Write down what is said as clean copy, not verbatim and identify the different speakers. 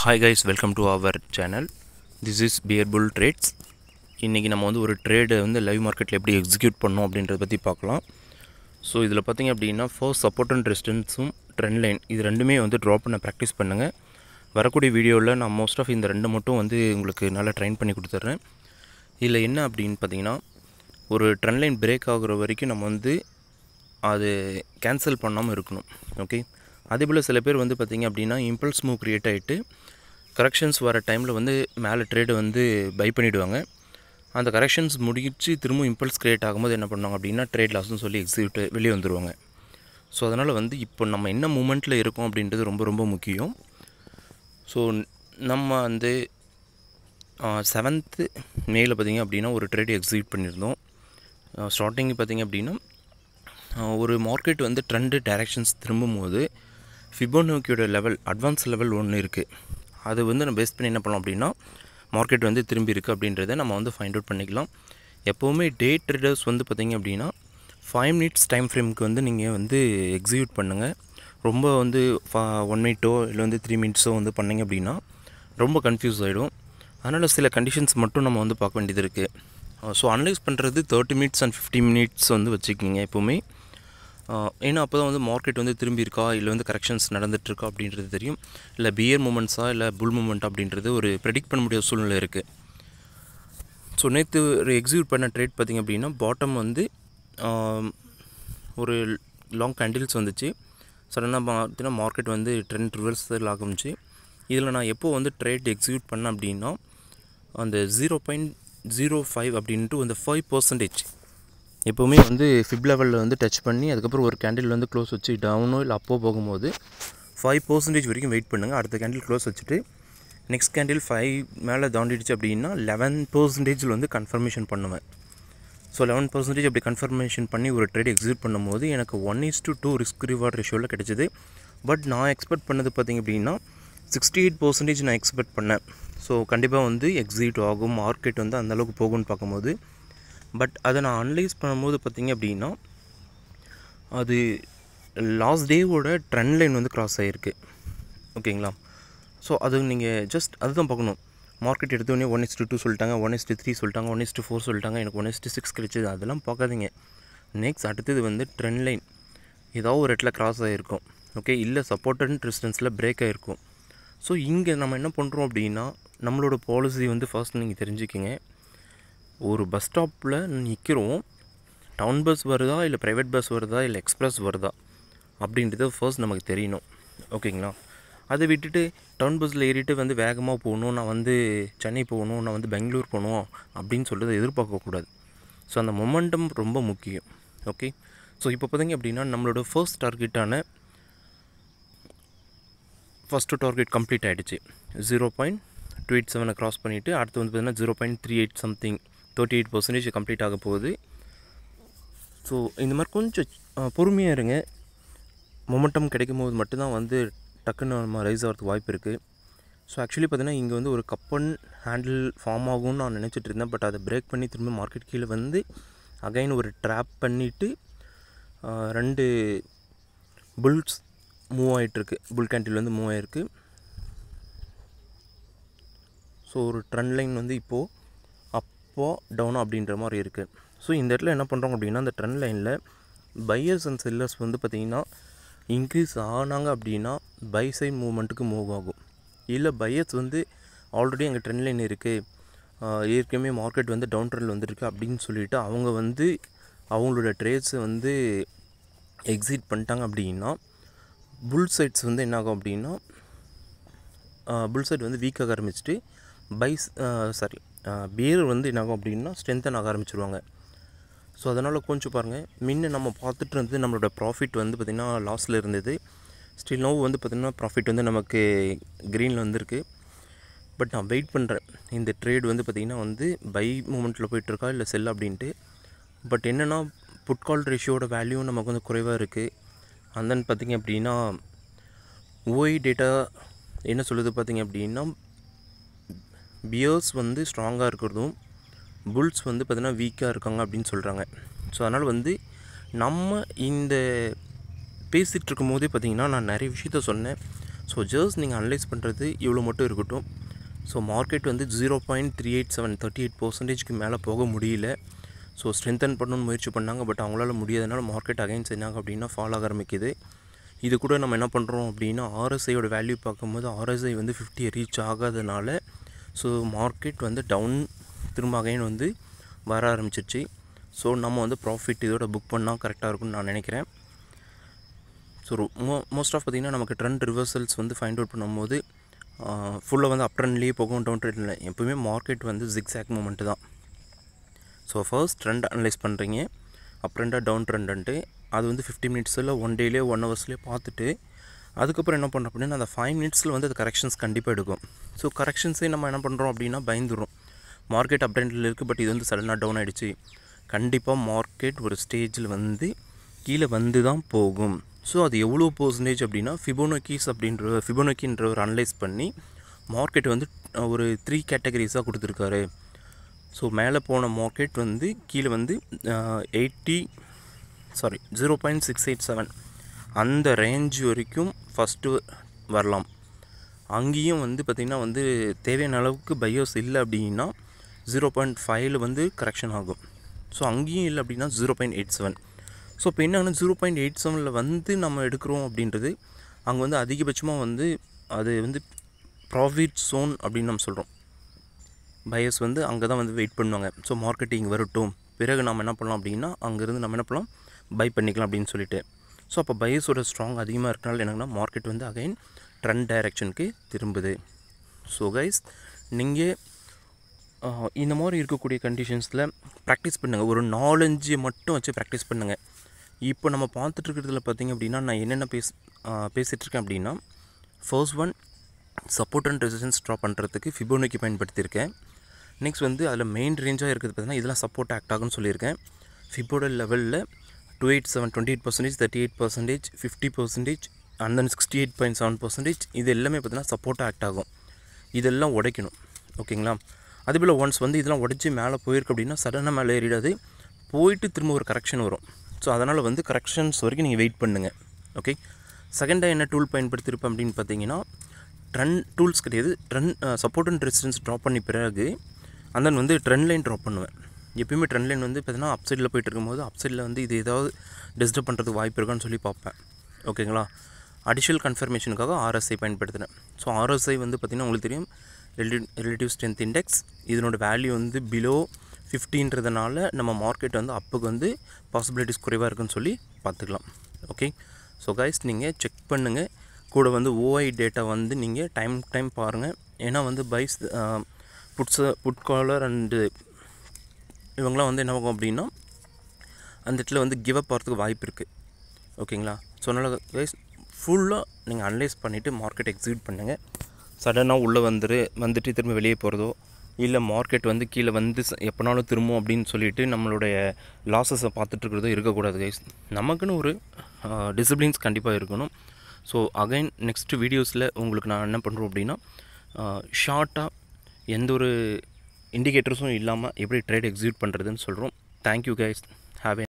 Speaker 1: Hi guys, welcome to our channel. This is Bear Bull Trades. இன்றைக்கி நம்ம வந்து ஒரு ட்ரேடை வந்து லைவ் மார்க்கெட்டில் எப்படி எக்ஸிக்யூட் பண்ணோம் அப்படின்றத பற்றி பார்க்கலாம். ஸோ இதில் பார்த்திங்க அப்படின்னா ஃபர்ஸ்ட் சப்போர்ட் அண்ட் ரெசிஸ்டன்ஸும் ட்ரெண்ட் லைன் இது ரெண்டுமே வந்து ட்ரா பண்ண ப்ராக்டிஸ் பண்ணுங்கள். வரக்கூடிய வீடியோவில் நான் மோஸ்ட் ஆஃப் இந்த ரெண்டு மட்டும் வந்து உங்களுக்கு நல்லா ட்ரைன் பண்ணி கொடுத்துட்றேன். இதில் என்ன அப்படின்னு பார்த்திங்கன்னா ஒரு ட்ரெண்ட் லைன் பிரேக் ஆகுற வரைக்கும் நம்ம வந்து அது கேன்சல் பண்ணாமல் இருக்கணும். ஓகே, அதே போல் சில பேர் வந்து பார்த்திங்க அப்படின்னா இம்பல்ஸ் மூவ் க்ரியேட் ஆகிட்டு கரெக்ஷன்ஸ் வர டைமில் வந்து மேலே ட்ரேடு வந்து பை பண்ணிவிடுவாங்க. அந்த கரெக்ஷன்ஸ் முடிச்சு திரும்ப இம்பல்ஸ் க்ரியேட் ஆகும்போது என்ன பண்ணுவாங்க அப்படின்னா ட்ரேட் லாஸ்ன்னு சொல்லி எக்ஸிக்யூட் வெளியே வந்துடுவாங்க. ஸோ அதனால் வந்து இப்போ நம்ம என்ன மூமெண்ட்டில் இருக்கோம் அப்படின்றது ரொம்ப ரொம்ப முக்கியம். ஸோ நம்ம வந்து 7th மேல பார்த்திங்க அப்படின்னா ஒரு ட்ரேட் எக்ஸிக்யூட் பண்ணியிருந்தோம். ஸ்டார்டிங் பார்த்திங்க அப்படின்னா ஒரு மார்க்கெட் வந்து ட்ரெண்டு டைரெக்ஷன்ஸ் திரும்பும்போது ஃபிபோனாக்கியோட லெவல் அட்வான்ஸ் லெவல் ஒன்று இருக்குது. அது வந்து நம்ம பேஸ் பண்ணி என்ன பண்ணலாம் அப்படின்னா மார்க்கெட் வந்து திரும்பி இருக்குது அப்படின்றத நம்ம வந்து ஃபைண்ட் அவுட் பண்ணிக்கலாம். எப்போவுமே டே ட்ரேடர்ஸ் வந்து பார்த்திங்க அப்படின்னா 5 minutes டைம் ஃப்ரேமுக்கு வந்து நீங்கள் வந்து எக்ஸிக்யூட் பண்ணுங்கள். ரொம்ப வந்து 1 minute இல்லை வந்து 3 minutes வந்து பண்ணிங்க அப்படின்னா ரொம்ப கன்ஃபியூஸ் ஆகிடும். அதனால் சில கண்டிஷன்ஸ் மட்டும் நம்ம வந்து பார்க்க வேண்டியது இருக்குது. ஸோ அனலைஸ் பண்ணுறது 30 minutes and 50 minutes வந்து வச்சுக்கிங்க எப்போவுமே. ஏன்னா அப்போ தான் வந்து மார்க்கெட் வந்து திரும்பி இருக்கா இல்லை வந்து கரெக்ஷன்ஸ் நடந்துகிட்ருக்கா அப்படின்றது தெரியும். இல்லை பியர் மூமெண்ட்ஸா இல்லை புல் மூமெண்ட் அப்படின்றது ஒரு ப்ரெடிக்ட் பண்ண முடியாத சூழ்நிலை இருக்குது. ஸோ நேற்று ஒரு எக்ஸிக்யூட் பண்ண ட்ரேட் பார்த்திங்க அப்படின்னா பாட்டம் வந்து ஒரு லாங் கேண்டில்ஸ் வந்துச்சு. சடனாக பார்த்தீங்கன்னா மார்க்கெட் வந்து ட்ரெண்ட் ரிவர்சல் ஆரம்பிச்சு. இதில் நான் எப்போது வந்து ட்ரேட் எக்ஸிக்யூட் பண்ணேன் அப்படின்னா அந்த 0.05 அப்படின்ட்டு அந்த 5% எப்போவுமே வந்து ஃபிப் லெவலில் வந்து டச் பண்ணி அதுக்கப்புறம் ஒரு கேண்டில் வந்து க்ளோஸ் வச்சு டவுனோ இல்லை அப்போ போகும்போது 5% வரைக்கும் வெயிட் பண்ணுங்கள். அடுத்த கேண்டில் க்ளோஸ் வச்சுட்டு நெக்ஸ்ட் கேண்டில் 5 மேலே தாண்டிடுச்சு அப்படின்னா 11% வந்து கன்ஃபர்மேஷன் பண்ணுவேன். ஸோ 11% அப்படி கன்ஃபர்மேஷன் பண்ணி ஒரு ட்ரேட் எக்ஸிக்யூட் பண்ணும்போது எனக்கு 1:2 ரிஸ்க் ரிவார்ட் ரேஷியோவில் கிடச்சிது. பட் நான் எக்ஸ்பெக்ட் பண்ணது பார்த்திங்க அப்படின்னா 68% நான் எக்ஸ்பெக்ட் பண்ணேன். ஸோ கண்டிப்பாக வந்து எக்ஸிக்யூட் ஆகும், மார்க்கெட் வந்து அந்தளவுக்கு போகும்னு பார்க்கும்போது. பட் அதை நான் அனலைஸ் பண்ணும்போது பார்த்திங்க அப்படின்னா அது லாஸ்ட் டேவோட ட்ரெண்ட் லைன் வந்து க்ராஸ் ஆகிருக்கு. ஓகேங்களா? ஸோ அது நீங்கள் ஜஸ்ட் அதுதான் பார்க்கணும். மார்க்கெட் எடுத்தோடனே 1:2 சொல்லிட்டாங்க, 1:3 சொல்லிட்டாங்க, 1:4 சொல்லிட்டாங்க, எனக்கு 1:6 கிடைச்சிது, அதெல்லாம் பார்க்காதீங்க. நெக்ஸ்ட் அடுத்தது வந்து ட்ரெண்ட் லைன் ஏதாவது ஒரு இடத்துல க்ராஸ் ஆகிருக்கும். ஓகே, இல்லை சப்போர்ட் அண்ட் ரெசிஸ்டன்ஸில் பிரேக் ஆகிருக்கும். ஸோ இங்கே நம்ம என்ன பண்ணுறோம் அப்படின்னா நம்மளோட பாலிசி வந்து ஃபர்ஸ்ட் நீங்கள் தெரிஞ்சுக்கிங்க. ஒரு பஸ் ஸ்டாப்பில் நிற்கிறோம், டவுன் பஸ் வருதா இல்லை ப்ரைவேட் பஸ் வருதா இல்லை எக்ஸ்ப்ரெஸ் வருதா அப்படின்றது ஃபர்ஸ்ட் நமக்கு தெரியணும். ஓகேங்களா? அதை விட்டுட்டு டவுன் பஸ்ஸில் ஏறிட்டு வந்து வேகமாக போகணும், நான் வந்து சென்னை போகணும், நான் வந்து பெங்களூர் போகணும் அப்படின்னு சொல்லிட்டு எதிர்பார்க்கக்கூடாது. ஸோ அந்த மொமெண்டம் ரொம்ப முக்கியம். ஓகே, ஸோ இப்போ பார்த்திங்க அப்படின்னா நம்மளோட ஃபர்ஸ்ட் டார்கெட்டான ஃபஸ்ட்டு டார்கெட் கம்ப்ளீட் ஆகிடுச்சு. 0.287 க்ராஸ் பண்ணிவிட்டு அடுத்து வந்து பார்த்திங்கன்னா 0.38 சம்திங் 38% கம்ப்ளீட் ஆக போகுது. ஸோ இந்த மாதிரி கொஞ்சம் பொறுமையாக இருங்க. மொமெண்டம் கிடைக்கும் போது மட்டும்தான் வந்து டக்குன்னு நம்ம ரைஸ் ஆகிறதுக்கு வாய்ப்பு இருக்குது. ஸோ ஆக்சுவலி பார்த்திங்கன்னா இங்கே வந்து ஒரு கப் அண்ட் ஹேண்டில் ஃபார்ம் ஆகும்னு நான் நினச்சிட்டு இருந்தேன். பட் அதை பிரேக் பண்ணி திரும்ப மார்க்கெட் கீழே வந்து அகைன் ஒரு ட்ராப் பண்ணிவிட்டு 2 புல்ஸ் மூவ் ஆகிட்டுருக்கு, புல் கேண்டில் வந்து மூவ் ஆகிருக்கு. ஸோ ஒரு ட்ரெண்ட் லைன் வந்து இப்போது அப்போ டவுனோ அப்படின்ற மாதிரி இருக்குது. ஸோ இந்த இடத்துல என்ன பண்ணுறோம் அப்படின்னா அந்த ட்ரெண்ட் லைனில் பையர்ஸ் அண்ட் செல்லர்ஸ் வந்து பார்த்திங்கன்னா இன்க்ரீஸ் ஆனாங்க அப்படின்னா பை சைட் மூவ்மெண்ட்டுக்கு மூவ் ஆகும். இல்லை பையர்ஸ் வந்து ஆல்ரெடி அங்கே ட்ரெண்ட் லைன் இருக்குது, ஏற்கனவே மார்க்கெட் வந்து டவுன் ட்ரெண்ட் வந்துருக்கு அப்படின்னு சொல்லிவிட்டு அவங்க வந்து அவங்களோட ட்ரேட்ஸை வந்து எக்ஸிட் பண்ணிட்டாங்க அப்படின்னா புல் சைட்ஸ் வந்து என்ன ஆகும் அப்படின்னா புல் சைட் வந்து வீக்காக ஆரம்பிச்சுட்டு பியர் வந்து என்ன ஆகும் அப்படின்னா ஸ்ட்ரென்த்தன் ஆக ஆரம்பிச்சிருவாங்க. ஸோ அதனால் கொஞ்சம் பாருங்கள், முன்ன நம்ம பார்த்துட்டு இருந்தது நம்மளோட ப்ராஃபிட் வந்து பார்த்திங்கன்னா லாஸில் இருந்தது. ஸ்டில் நோ வந்து பார்த்திங்கன்னா ப்ராஃபிட் வந்து நமக்கு க்ரீனில் வந்திருக்கு. பட் நான் வெயிட் பண்ணுறேன் இந்த ட்ரேட் வந்து பார்த்திங்கன்னா வந்து பை மூமெண்ட்டில் போயிட்டுருக்கா இல்லை செல் அப்படின்ட்டு. பட் என்னென்னா புட் கால் ரேஷியோட வேல்யூ நமக்கு வந்து குறைவாக இருக்குது. அண்ட் தென் பார்த்திங்க அப்படின்னா ஓஐ டேட்டா என்ன சொல்லுது பார்த்திங்க அப்படின்னா பியர்ஸ் வந்து ஸ்ட்ராங்காக இருக்கிறதும் புல்ஸ் வந்து பார்த்திங்கன்னா வீக்காக இருக்காங்க அப்படின்னு சொல்கிறாங்க. ஸோ அதனால் வந்து நம்ம இந்த பேசிகிட்டு இருக்கும் போதே பார்த்திங்கன்னா நான் நிறைய விஷயத்த சொன்னேன். ஸோ ஜஸ்ட் நீங்கள் அனலைஸ் பண்ணுறது இவ்வளோ மட்டும் இருக்கட்டும். ஸோ மார்க்கெட் வந்து 0.387 38% மேலே போக முடியல. ஸோ ஸ்ட்ரென்தன் பண்ணணும்னு முயற்சி பண்ணாங்க, பட் அவங்களால முடியாதனால மார்க்கெட் அகைன்ஸ் என்னாங்க அப்படின்னா ஃபால் ஆக ஆரம்பிக்குது. இது கூட நம்ம என்ன பண்ணுறோம் அப்படின்னா ஆர்எஸ்ஐயோட வேல்யூ பார்க்கும்போது ஆர்எஸ்ஐ வந்து 50 ரீச் ஆகாதனால ஸோ மார்க்கெட் வந்து டவுன் திரும்ப அகைன் வந்து வர ஆரம்பிச்சிருச்சு. ஸோ நம்ம வந்து ப்ராஃபிட் இதோட புக் பண்ணால் கரெக்டாக இருக்கும்னு நான் நினைக்கிறேன். ஸோ மோஸ்ட் ஆஃப் பார்த்திங்கன்னா நமக்கு ட்ரெண்ட் ரிவர்சல்ஸ் வந்து ஃபைண்ட் அவுட் பண்ணும்போது ஃபுல்லாக வந்து அப் ட்ரெண்ட்லேயே போகும், டவுன் ட்ரெண்ட் இல்லை. எப்போவுமே மார்க்கெட் வந்து ஜிக்ஸாக் மூமெண்ட்டு தான். ஸோ ஃபர்ஸ்ட் ட்ரெண்ட் அனலைஸ் பண்ணுறீங்க, அப் ட்ரெண்டாக டவுன் ட்ரெண்டுன்ட்டு அது வந்து 50 மினிட்ஸில் 1 டேலேயே 1 ஹவர்ஸ்லேயே பார்த்துட்டு அதுக்கப்புறம் என்ன பண்ணுறோம் அப்படின்னா அந்த 5 மினிட்ஸில் வந்து அது கரெக்ஷன்ஸ் கண்டிப்பாக எடுக்கும். ஸோ கரெக்ஷன்ஸே நம்ம என்ன பண்ணுறோம் அப்படின்னா பயந்துடும். மார்க்கெட் அப் ட்ரெண்டில் இருக்குது, பட் இது வந்து சடனாக டவுன் ஆகிடுச்சு. கண்டிப்பாக மார்க்கெட் ஒரு ஸ்டேஜில் வந்து கீழே வந்து தான் போகும். ஸோ அது எவ்வளோ பர்சன்டேஜ் அப்படின்னா ஃபிபோனக்கின்ற ஒரு அனலைஸ் பண்ணி மார்க்கெட் வந்து ஒரு 3 கேட்டகரிஸாக கொடுத்துருக்காரு. ஸோ மேலே போன மார்க்கெட் வந்து கீழே வந்து 0.687 அந்த ரேஞ்ச் வரைக்கும் ஃபஸ்ட்டு வரலாம். அங்கேயும் வந்து பார்த்திங்கன்னா வந்து தேவையான அளவுக்கு பையர்ஸ் இல்லை அப்படின்னா 0.5 வந்து கரெக்ஷன் ஆகும். ஸோ அங்கேயும் இல்லை அப்படின்னா 0.87. ஸோ இப்போ என்னன்னா 0.87 வந்து நம்ம எடுக்கிறோம் அப்படின்றது அங்கே வந்து அதிகபட்சமாக வந்து அது வந்து ப்ராஃபிட் ஜோன் அப்படின்னு நம்ம சொல்கிறோம். பையர்ஸ் வந்து அங்கே தான் வந்து வெயிட் பண்ணுவாங்க. ஸோ மார்க்கெட்டிங் வரட்டும், பிறகு நம்ம என்ன பண்ணலாம் அப்படின்னா அங்கேருந்து நம்ம என்ன பண்ணலாம் பை பண்ணிக்கலாம் அப்படின்னு சொல்லிட்டு. ஸோ அப்போ பையர்ஸோட ஸ்ட்ராங் அதிகமாக இருக்கனால என்னங்கன்னா மார்க்கெட் வந்து அகைன் ட்ரெண்ட் டைரெக்ஷனுக்கு திரும்புது. ஸோ கைஸ் நீங்கள் இந்த மாதிரி இருக்கக்கூடிய கண்டிஷன்ஸில் ப்ராக்டிஸ் பண்ணுங்கள். ஒரு 4-5 மட்டும் வச்சு ப்ராக்டிஸ் பண்ணுங்கள். இப்போ நம்ம பார்த்துட்ருக்கிறதுல பார்த்திங்க அப்படின்னா நான் என்னென்ன பேசிகிட்ருக்கேன் அப்படின்னா first one support and resistance draw பண்ணுறதுக்கு ஃபிபோனக்கி பயன்படுத்தியிருக்கேன். நெக்ஸ்ட் வந்து அதில் மெயின் ரேஞ்சாக இருக்குது பார்த்திங்கன்னா இதெல்லாம் சப்போர்ட் ஆக்ட் ஆகும்னு சொல்லியிருக்கேன். ஃபிபோட லெவலில் 287 28%, 38%, 50% அண்ட் தென் 68.7% இது எல்லாமே பார்த்திங்கன்னா சப்போர்ட் ஆக்ட் ஆகும். இதெல்லாம் உடைக்கணும், ஓகேங்களா? அதேபோல் ஒன்ஸ் வந்து இதெல்லாம் உடைச்சி மேலே போயிருக்கு அப்படின்னா சடனாக மேலே ஏறிடாது, போயிட்டு திரும்ப ஒரு கரெக்ஷன் வரும். ஸோ அதனால் வந்து கரெக்ஷன்ஸ் வரைக்கும் நீங்கள் வெயிட் பண்ணுங்கள், ஓகே? செகண்டாக என்ன டூல் பயன்படுத்தியிருப்பேன் அப்படின்னு பார்த்தீங்கன்னா ட்ரெண்ட் டூல்ஸ் கிடையாது, சப்போர்ட் அண்ட் ரெசிஸ்டன்ஸ் ட்ராப் பண்ணி பிறகு அந்த வந்து ட்ரெண்ட் லைன் ட்ராப் பண்ணுவேன். எப்பயுமே ட்ரெண்ட் லைன் வந்து பார்த்தீங்கன்னா அப் சைடில் போய்ட்டு இருக்கும்போது அப் சைடில் வந்து இது ஏதாவது டிஸ்டர்ப் பண்ணுறதுக்கு வாய்ப்பு இருக்கான்னு சொல்லி பார்ப்பேன், ஓகேங்களா? அடிஷனல் கன்ஃபர்மேஷனுக்காக ஆர்எஸ்ஐ பயன்படுத்தினேன். ஸோ ஆர்எஸ்ஐ வந்து பார்த்திங்கன்னா உங்களுக்கு தெரியும் ரிலேட்டிவ் ஸ்ட்ரென்த் இண்டெக்ஸ். இதனோட வேல்யூ வந்து பிலோ 50ன்றதுனால நம்ம மார்க்கெட் வந்து அப்புக்கு வந்து பாசிபிலிட்டிஸ் குறைவாக இருக்குன்னு சொல்லி பார்த்துக்கலாம், ஓகே? ஸோ கைஸ் நீங்கள் செக் பண்ணுங்கள். கூட வந்து ஓஐ டேட்டா வந்து நீங்கள் டைம் பாருங்கள். ஏன்னா வந்து பைஸ் புட் காலர் அண்டு இவங்களாம் வந்து என்ன ஆகும் அப்படின்னா அந்த இடத்துல வந்து கிவ் அப் ஆகிறதுக்கு வாய்ப்பு இருக்குது, ஓகேங்களா? ஸோ அதனால் கைஸ் ஃபுல்லாக நீங்கள் அனலைஸ் பண்ணிவிட்டு மார்க்கெட் எக்ஸிக்யூட் பண்ணுங்கள். சடனாக உள்ளே வந்துட்டு திரும்ப வெளியே போகிறதோ இல்லை மார்க்கெட் வந்து கீழே வந்து எப்போனாலும் திரும்பும் அப்படின்னு சொல்லிட்டு நம்மளுடைய லாஸஸை பார்த்துட்ருக்கிறதோ இருக்கக்கூடாது கைஸ். நமக்குன்னு ஒரு டிசிப்ளின்ஸ் கண்டிப்பாக இருக்கணும். ஸோ அகைன் நெக்ஸ்ட் வீடியோஸில் உங்களுக்கு நான் என்ன பண்ணுறோம் அப்படின்னா ஷார்ட்டாக எந்த ஒரு இண்டிகேட்டர்ஸும் இல்லாமல் எப்படி ட்ரேட் எக்ஸிக்யூட் பண்ணுறதுன்னு சொல்கிறோம். Thank you guys. ஹாவ்